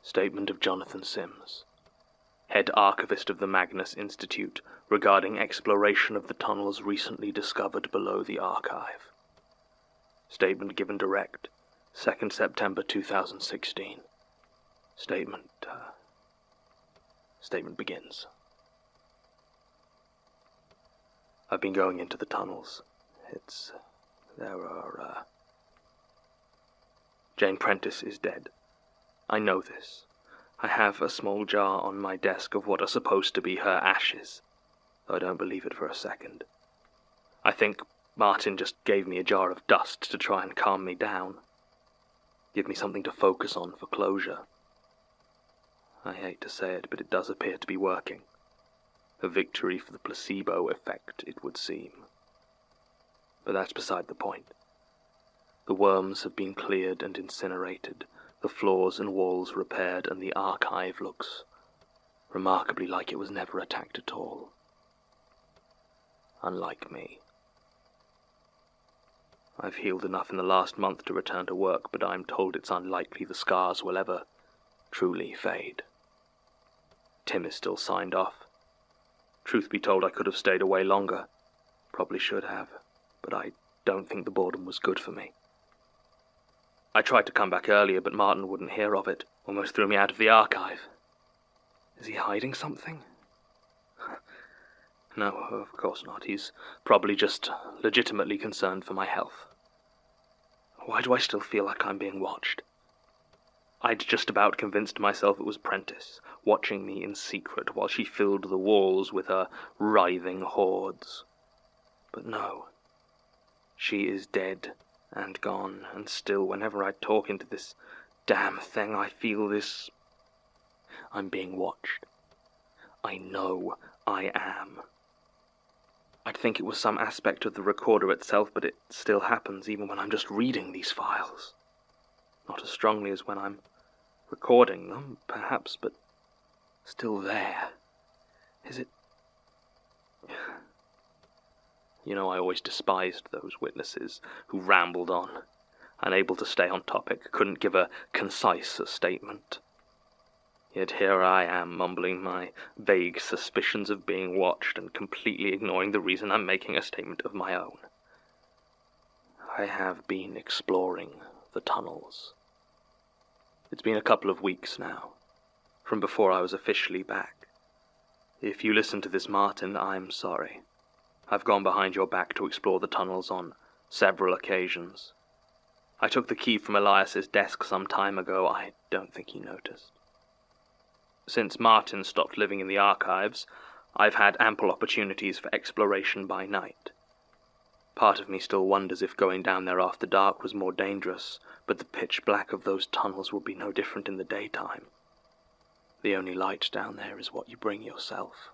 Statement of Jonathan Sims, Head Archivist of the Magnus Institute, regarding exploration of the tunnels recently discovered below the archive. Statement given direct, 2nd September 2016. Statement begins. I've been going into the tunnels. Jane Prentice is dead. I know this. I have a small jar on my desk of what are supposed to be her ashes, though I don't believe it for a second. I think Martin just gave me a jar of dust to try and calm me down. Give me something to focus on for closure. I hate to say it, but it does appear to be working. A victory for the placebo effect, it would seem. But that's beside the point. The worms have been cleared and incinerated, the floors and walls repaired, and the archive looks remarkably like it was never attacked at all. Unlike me. I've healed enough in the last month to return to work, but I'm told it's unlikely the scars will ever truly fade. Tim is still signed off. Truth be told, I could have stayed away longer. Probably should have, but I don't think the boredom was good for me. I tried to come back earlier, but Martin wouldn't hear of it. Almost threw me out of the archive. Is he hiding something? No, of course not. He's probably just legitimately concerned for my health. Why do I still feel like I'm being watched? I'd just about convinced myself it was Prentice, watching me in secret while she filled the walls with her writhing hordes. But no. She is dead and gone, and still, whenever I talk into this damn thing, I feel this. I'm being watched. I know I am. I'd think it was some aspect of the recorder itself, but it still happens even when I'm just reading these files. Not as strongly as when I'm recording them, perhaps, but still there. Is it? You know, I always despised those witnesses who rambled on, unable to stay on topic, couldn't give a concise statement. Yet here I am, mumbling my vague suspicions of being watched and completely ignoring the reason I'm making a statement of my own. I have been exploring the tunnels. It's been a couple of weeks now, from before I was officially back. If you listen to this, Martin, I'm sorry. I've gone behind your back to explore the tunnels on several occasions. I took the key from Elias's desk some time ago. I don't think he noticed. Since Martin stopped living in the archives, I've had ample opportunities for exploration by night. Part of me still wonders if going down there after dark was more dangerous, but the pitch black of those tunnels would be no different in the daytime. The only light down there is what you bring yourself.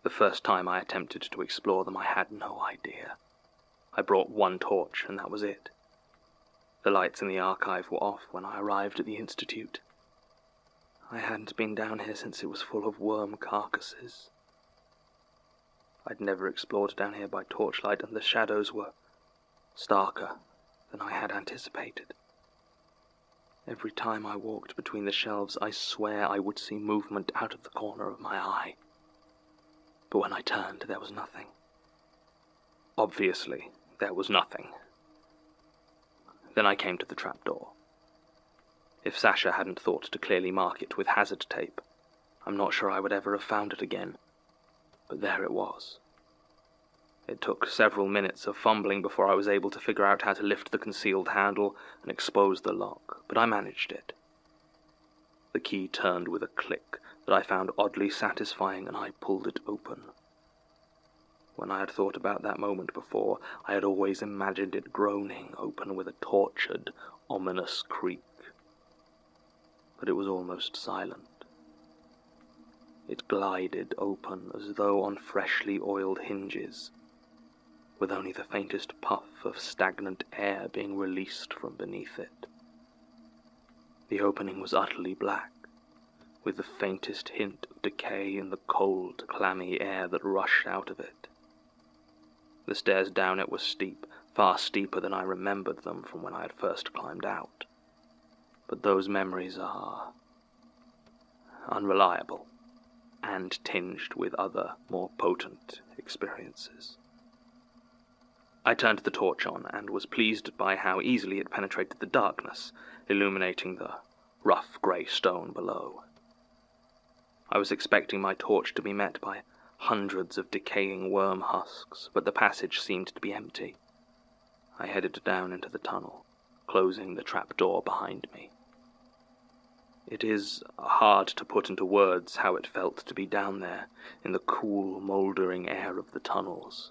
The first time I attempted to explore them, I had no idea. I brought one torch, and that was it. The lights in the archive were off when I arrived at the Institute. I hadn't been down here since it was full of worm carcasses. I'd never explored down here by torchlight, and the shadows were starker than I had anticipated. Every time I walked between the shelves, I swear I would see movement out of the corner of my eye. But when I turned, there was nothing. Obviously, there was nothing. Then I came to the trapdoor. If Sasha hadn't thought to clearly mark it with hazard tape, I'm not sure I would ever have found it again. But there it was. It took several minutes of fumbling before I was able to figure out how to lift the concealed handle and expose the lock, but I managed it. The key turned with a click that I found oddly satisfying, and I pulled it open. When I had thought about that moment before, I had always imagined it groaning open with a tortured, ominous creak. But it was almost silent. It glided open as though on freshly oiled hinges, with only the faintest puff of stagnant air being released from beneath it. The opening was utterly black, with the faintest hint of decay in the cold, clammy air that rushed out of it. The stairs down it were steep, far steeper than I remembered them from when I had first climbed out. but those memories are unreliable and tinged with other, more potent experiences. I turned the torch on and was pleased by how easily it penetrated the darkness, illuminating the rough grey stone below. I was expecting my torch to be met by hundreds of decaying worm husks, but the passage seemed to be empty. I headed down into the tunnel, closing the trap door behind me. It is hard to put into words how it felt to be down there in the cool, mouldering air of the tunnels.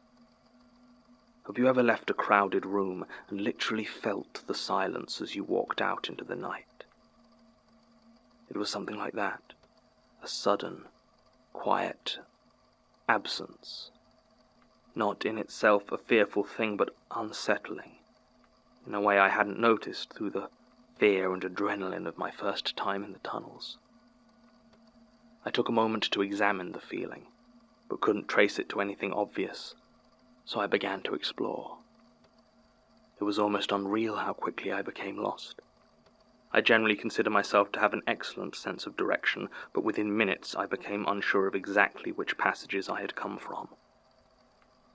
Have you ever left a crowded room and literally felt the silence as you walked out into the night? It was something like that, a sudden, quiet absence. Not in itself a fearful thing, but unsettling, in a way I hadn't noticed through the fear and adrenaline of my first time in the tunnels. I took a moment to examine the feeling, but couldn't trace it to anything obvious, so I began to explore. It was almost unreal how quickly I became lost. I generally consider myself to have an excellent sense of direction, but within minutes I became unsure of exactly which passages I had come from.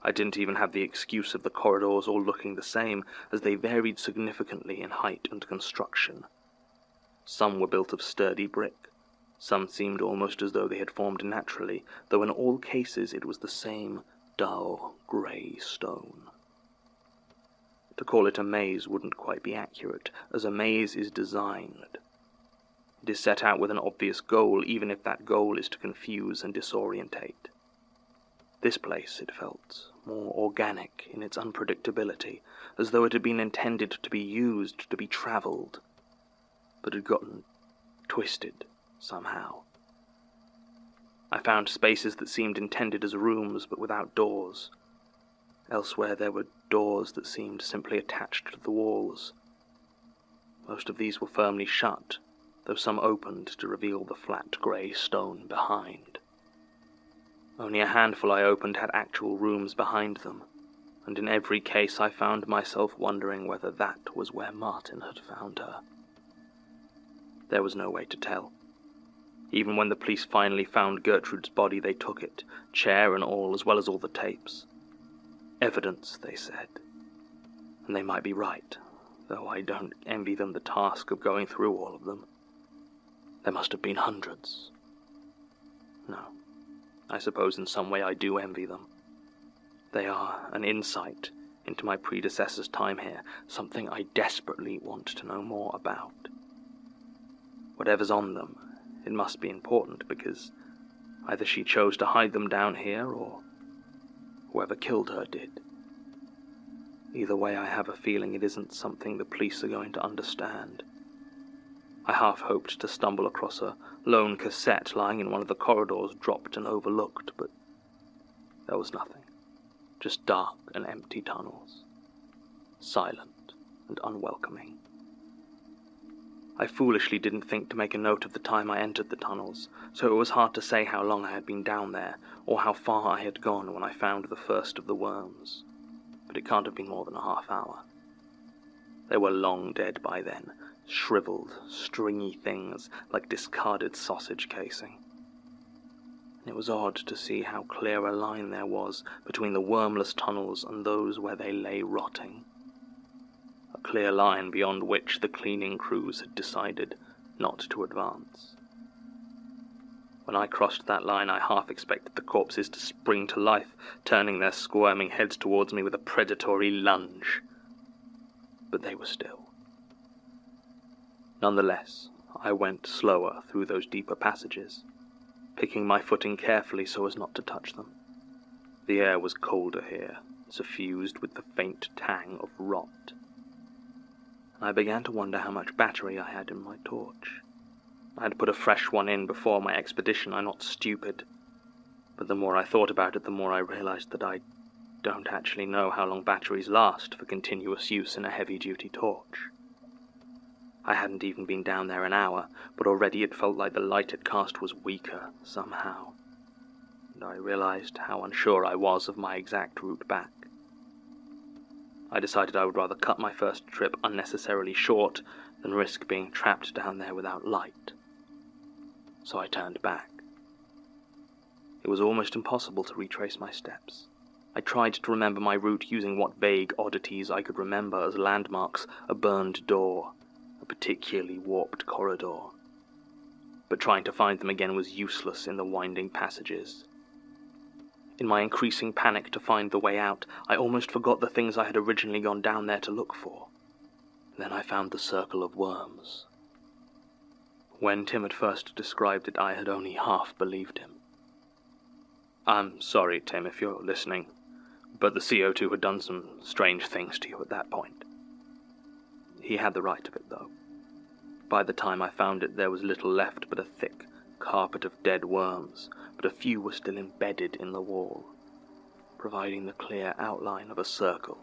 I didn't even have the excuse of the corridors all looking the same, as they varied significantly in height and construction. Some were built of sturdy brick, some seemed almost as though they had formed naturally, though in all cases it was the same dull, grey stone. To call it a maze wouldn't quite be accurate, as a maze is designed. It is set out with an obvious goal, even if that goal is to confuse and disorientate. This place, it felt, more organic in its unpredictability, as though it had been intended to be used, to be travelled, but had gotten twisted somehow. I found spaces that seemed intended as rooms, but without doors. Elsewhere there were doors that seemed simply attached to the walls. Most of these were firmly shut, though some opened to reveal the flat grey stone behind. Only a handful I opened had actual rooms behind them, and in every case I found myself wondering whether that was where Martin had found her. There was no way to tell. Even when the police finally found Gertrude's body, they took it, chair and all, as well as all the tapes. Evidence, they said. And they might be right, though I don't envy them the task of going through all of them. There must have been hundreds. No, I suppose in some way I do envy them. They are an insight into my predecessor's time here, something I desperately want to know more about. Whatever's on them, it must be important, because either she chose to hide them down here, or whoever killed her did. Either way, I have a feeling it isn't something the police are going to understand. I half hoped to stumble across a lone cassette lying in one of the corridors, dropped and overlooked, but there was nothing. Just dark and empty tunnels, silent and unwelcoming. I foolishly didn't think to make a note of the time I entered the tunnels, so it was hard to say how long I had been down there, or how far I had gone when I found the first of the worms. But it can't have been more than a half hour. They were long dead by then, shriveled, stringy things like discarded sausage casing. And it was odd to see how clear a line there was between the wormless tunnels and those where they lay rotting. A clear line beyond which the cleaning crews had decided not to advance. When I crossed that line, I half expected the corpses to spring to life, turning their squirming heads towards me with a predatory lunge. But they were still. Nonetheless, I went slower through those deeper passages, picking my footing carefully so as not to touch them. The air was colder here, suffused with the faint tang of rot. I began to wonder how much battery I had in my torch. I had put a fresh one in before my expedition. I'm not stupid. But the more I thought about it, the more I realized that I don't actually know how long batteries last for continuous use in a heavy-duty torch. I hadn't even been down there an hour, but already it felt like the light it cast was weaker, somehow. And I realized how unsure I was of my exact route back. I decided I would rather cut my first trip unnecessarily short than risk being trapped down there without light. So I turned back. It was almost impossible to retrace my steps. I tried to remember my route using what vague oddities I could remember as landmarks, a burned door, a particularly warped corridor. But trying to find them again was useless in the winding passages. In my increasing panic to find the way out, I almost forgot the things I had originally gone down there to look for. Then I found the circle of worms. When Tim had first described it, I had only half believed him. I'm sorry, Tim, if you're listening, but the CO2 had done some strange things to you at that point. He had the right of it, though. By the time I found it, there was little left but a thick carpet of dead worms, but a few were still embedded in the wall, providing the clear outline of a circle.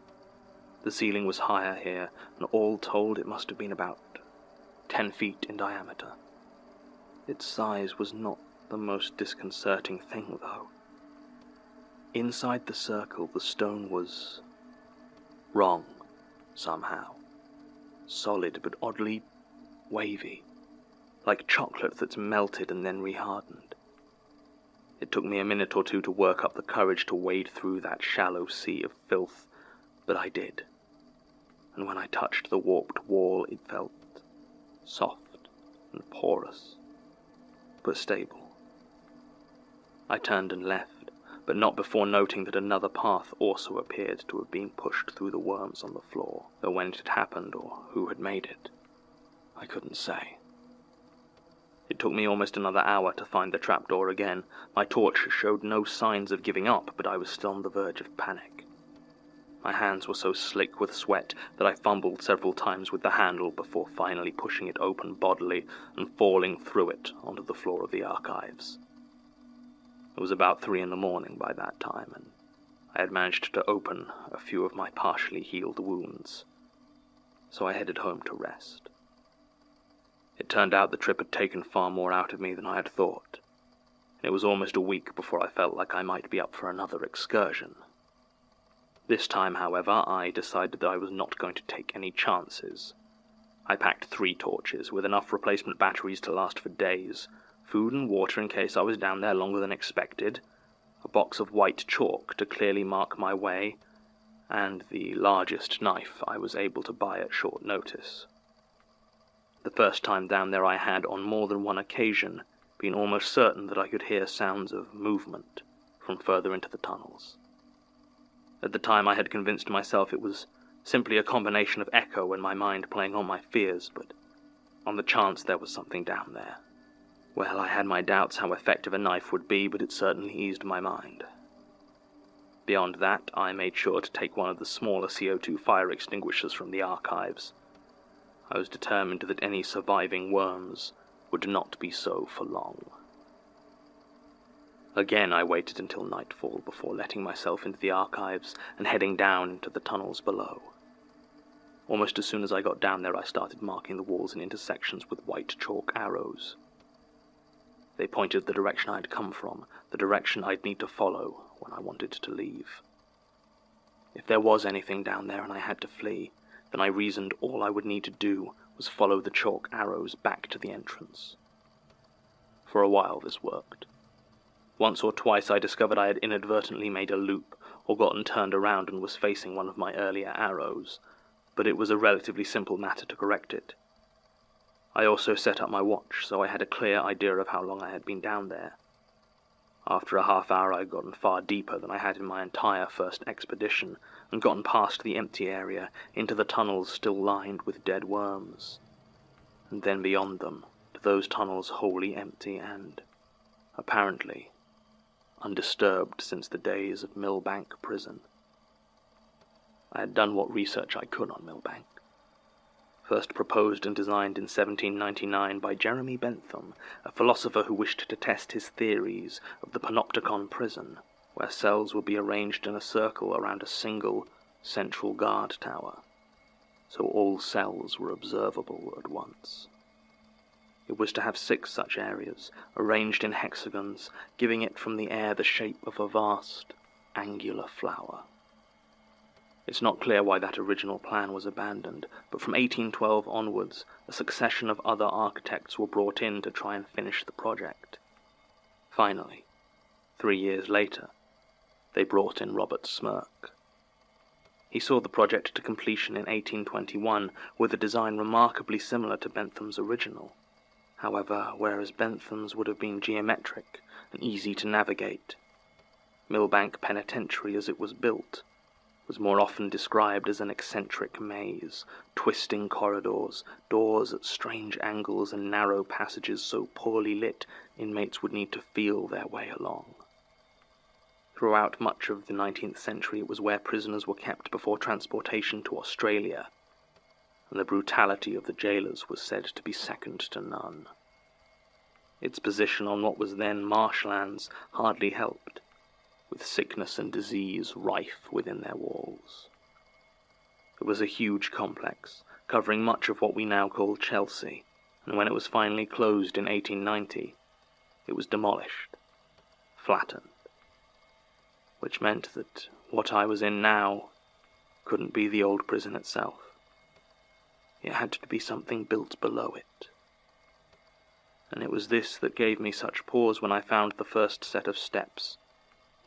The ceiling was higher here, and all told it must have been about 10 feet in diameter. Its size was not the most disconcerting thing, though. Inside the circle, the stone was wrong, somehow. Solid, but oddly wavy, like chocolate that's melted and then rehardened. It took me a minute or two to work up the courage to wade through that shallow sea of filth, but I did. And when I touched the warped wall, it felt soft and porous, but stable. I turned and left, but not before noting that another path also appeared to have been pushed through the worms on the floor, though when it had happened or who had made it, I couldn't say. It took me almost another hour to find the trapdoor again. My torch showed no signs of giving up, but I was still on the verge of panic. My hands were so slick with sweat that I fumbled several times with the handle before finally pushing it open bodily and falling through it onto the floor of the archives. It was about 3 in the morning by that time, and I had managed to open a few of my partially healed wounds, so I headed home to rest. It turned out the trip had taken far more out of me than I had thought, and it was almost a week before I felt like I might be up for another excursion. This time, however, I decided that I was not going to take any chances. I packed 3 torches, with enough replacement batteries to last for days, food and water in case I was down there longer than expected, a box of white chalk to clearly mark my way, and the largest knife I was able to buy at short notice. The first time down there I had, on more than one occasion, been almost certain that I could hear sounds of movement from further into the tunnels. At the time I had convinced myself it was simply a combination of echo and my mind playing on my fears, but on the chance there was something down there. Well, I had my doubts how effective a knife would be, but it certainly eased my mind. Beyond that, I made sure to take one of the smaller CO2 fire extinguishers from the archives. I was determined that any surviving worms would not be so for long. Again, I waited until nightfall before letting myself into the archives and heading down into the tunnels below. Almost as soon as I got down there, I started marking the walls and intersections with white chalk arrows. They pointed the direction I'd come from, the direction I'd need to follow when I wanted to leave. If there was anything down there and I had to flee, then I reasoned all I would need to do was follow the chalk arrows back to the entrance. For a while this worked. Once or twice I discovered I had inadvertently made a loop or gotten turned around and was facing one of my earlier arrows, but it was a relatively simple matter to correct it. I also set up my watch, so I had a clear idea of how long I had been down there. After a half hour I had gotten far deeper than I had in my entire first expedition, and gotten past the empty area into the tunnels still lined with dead worms, and then beyond them to those tunnels wholly empty and, apparently, undisturbed since the days of Millbank Prison. I had done what research I could on Millbank. First proposed and designed in 1799 by Jeremy Bentham, a philosopher who wished to test his theories of the panopticon prison, where cells would be arranged in a circle around a single central guard tower, so all cells were observable at once. It was to have 6 such areas, arranged in hexagons, giving it from the air the shape of a vast, angular flower. It's not clear why that original plan was abandoned, but from 1812 onwards, a succession of other architects were brought in to try and finish the project. Finally, 3 years later, they brought in Robert Smirke. He saw the project to completion in 1821 with a design remarkably similar to Bentham's original. However, whereas Bentham's would have been geometric and easy to navigate, Millbank Penitentiary as it was built was more often described as an eccentric maze, twisting corridors, doors at strange angles and narrow passages so poorly lit inmates would need to feel their way along. Throughout much of the 19th century it was where prisoners were kept before transportation to Australia, and the brutality of the jailers was said to be second to none. Its position on what was then marshlands hardly helped, with sickness and disease rife within their walls. It was a huge complex, covering much of what we now call Chelsea, and when it was finally closed in 1890, it was demolished, flattened, which meant that what I was in now couldn't be the old prison itself. It had to be something built below it. And it was this that gave me such pause when I found the first set of steps,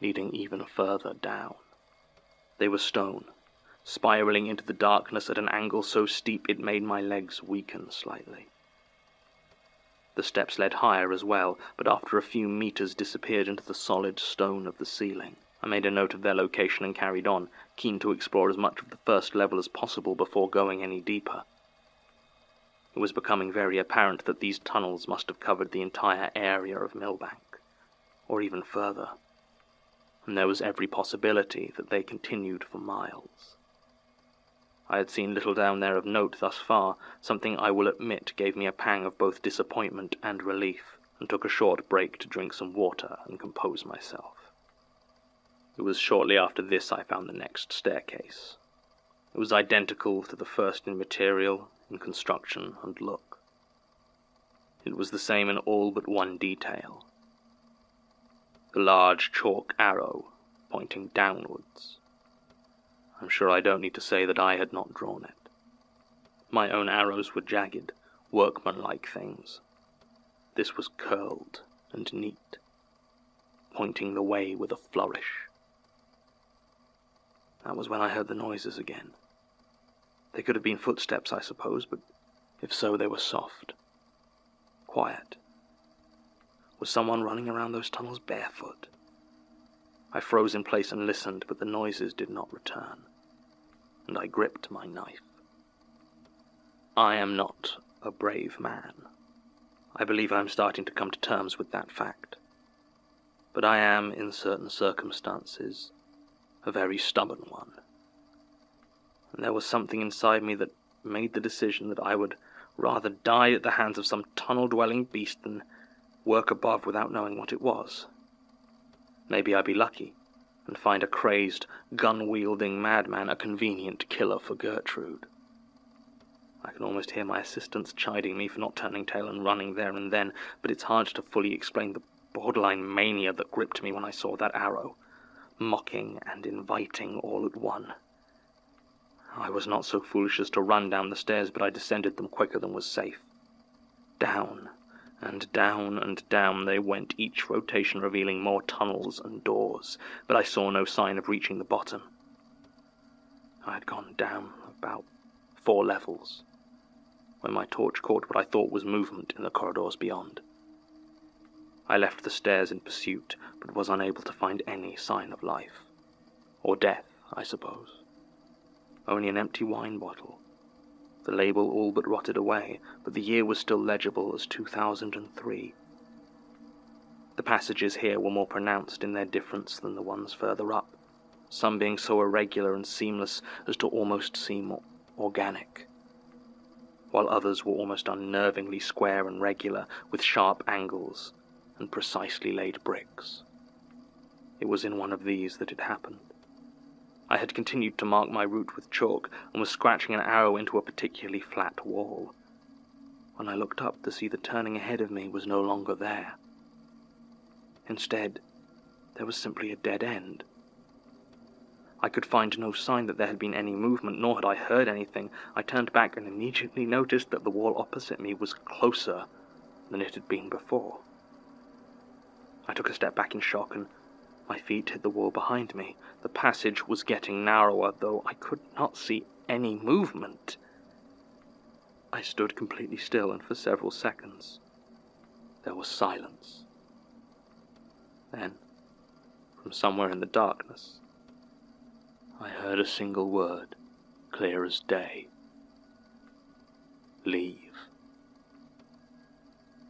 leading even further down. They were stone, spiraling into the darkness at an angle so steep it made my legs weaken slightly. The steps led higher as well, but after a few meters disappeared into the solid stone of the ceiling. I made a note of their location and carried on, keen to explore as much of the first level as possible before going any deeper. It was becoming very apparent that these tunnels must have covered the entire area of Millbank, or even further, and there was every possibility that they continued for miles. I had seen little down there of note thus far, something I will admit gave me a pang of both disappointment and relief, and took a short break to drink some water and compose myself. It was shortly after this I found the next staircase. It was identical to the first in material, in construction and look. It was the same in all but one detail. The large chalk arrow pointing downwards. I'm sure I don't need to say that I had not drawn it. My own arrows were jagged, workmanlike things. This was curled and neat, pointing the way with a flourish. That was when I heard the noises again. They could have been footsteps, I suppose, but if so, they were soft, quiet. Was someone running around those tunnels barefoot? I froze in place and listened, but the noises did not return, and I gripped my knife. I am not a brave man. I believe I am starting to come to terms with that fact. But I am, in certain circumstances, a very stubborn one. And there was something inside me that made the decision that I would rather die at the hands of some tunnel-dwelling beast than work above without knowing what it was. Maybe I'd be lucky and find a crazed, gun-wielding madman a convenient killer for Gertrude. I can almost hear my assistants chiding me for not turning tail and running there and then, but it's hard to fully explain the borderline mania that gripped me when I saw that arrow, mocking and inviting all at one. I was not so foolish as to run down the stairs, but I descended them quicker than was safe. Down and down and down they went, each rotation revealing more tunnels and doors, but I saw no sign of reaching the bottom. I had gone down about 4 levels, when my torch caught what I thought was movement in the corridors beyond. I left the stairs in pursuit, but was unable to find any sign of life. Or death, I suppose. Only an empty wine bottle. The label all but rotted away, but the year was still legible as 2003. The passages here were more pronounced in their difference than the ones further up, some being so irregular and seamless as to almost seem organic, while others were almost unnervingly square and regular, with sharp angles and precisely laid bricks. It was in one of these that it happened. I had continued to mark my route with chalk and was scratching an arrow into a particularly flat wall, when I looked up to see the turning ahead of me was no longer there. Instead, there was simply a dead end. I could find no sign that there had been any movement, nor had I heard anything. I turned back and immediately noticed that the wall opposite me was closer than it had been before. I took a step back in shock, and my feet hit the wall behind me. The passage was getting narrower, though I could not see any movement. I stood completely still, and for several seconds there was silence. Then, from somewhere in the darkness, I heard a single word, clear as day. Leave.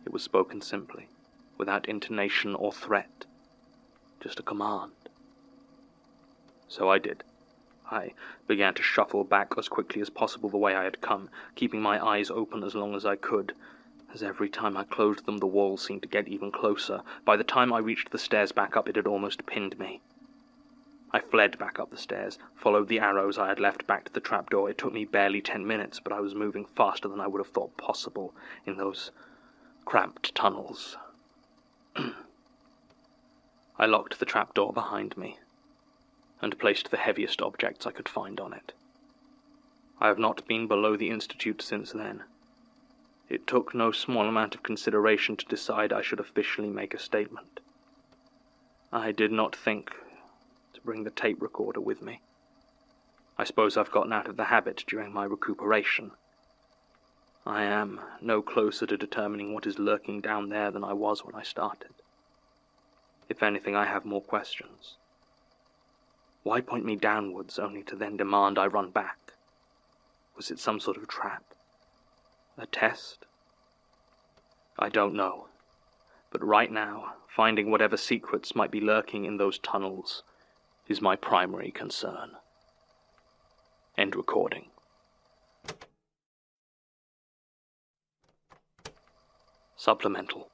It was spoken simply, without intonation or threat, just a command. So I did. I began to shuffle back as quickly as possible the way I had come, keeping my eyes open as long as I could. As every time I closed them, the wall seemed to get even closer. By the time I reached the stairs back up, it had almost pinned me. I fled back up the stairs, followed the arrows I had left back to the trapdoor. It took me barely 10 minutes, but I was moving faster than I would have thought possible in those cramped tunnels. I locked the trapdoor behind me and placed the heaviest objects I could find on it. I have not been below the Institute since then. It took no small amount of consideration to decide I should officially make a statement. I did not think to bring the tape recorder with me. I suppose I've gotten out of the habit during my recuperation. I am no closer to determining what is lurking down there than I was when I started. If anything, I have more questions. Why point me downwards only to then demand I run back? Was it some sort of trap? A test? I don't know. But right now, finding whatever secrets might be lurking in those tunnels is my primary concern. End recording. Supplemental.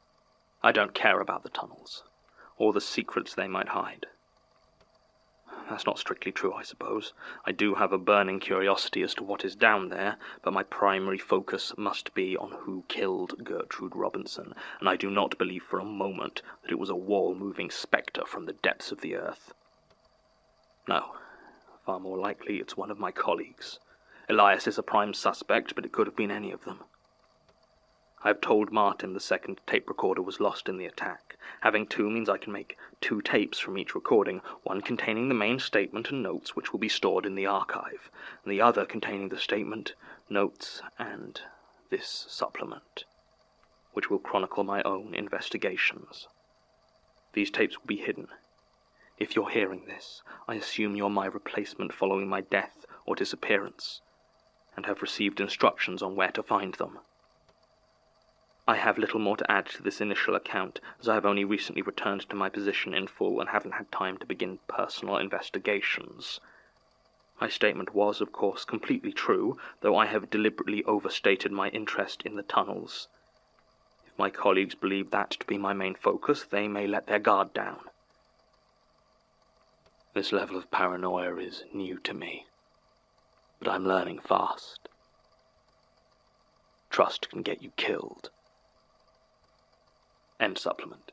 I don't care about the tunnels, or the secrets they might hide. That's not strictly true, I suppose. I do have a burning curiosity as to what is down there, but my primary focus must be on who killed Gertrude Robinson, and I do not believe for a moment that it was a wall-moving spectre from the depths of the earth. No, far more likely it's one of my colleagues. Elias is a prime suspect, but it could have been any of them. I have told Martin the second tape recorder was lost in the attack. Having two means I can make 2 tapes from each recording, one containing the main statement and notes which will be stored in the archive, and the other containing the statement, notes, and this supplement, which will chronicle my own investigations. These tapes will be hidden. If you're hearing this, I assume you're my replacement following my death or disappearance, and have received instructions on where to find them. I have little more to add to this initial account, as I have only recently returned to my position in full and haven't had time to begin personal investigations. My statement was, of course, completely true, though I have deliberately overstated my interest in the tunnels. If my colleagues believe that to be my main focus, they may let their guard down. This level of paranoia is new to me, but I'm learning fast. Trust can get you killed. End supplement.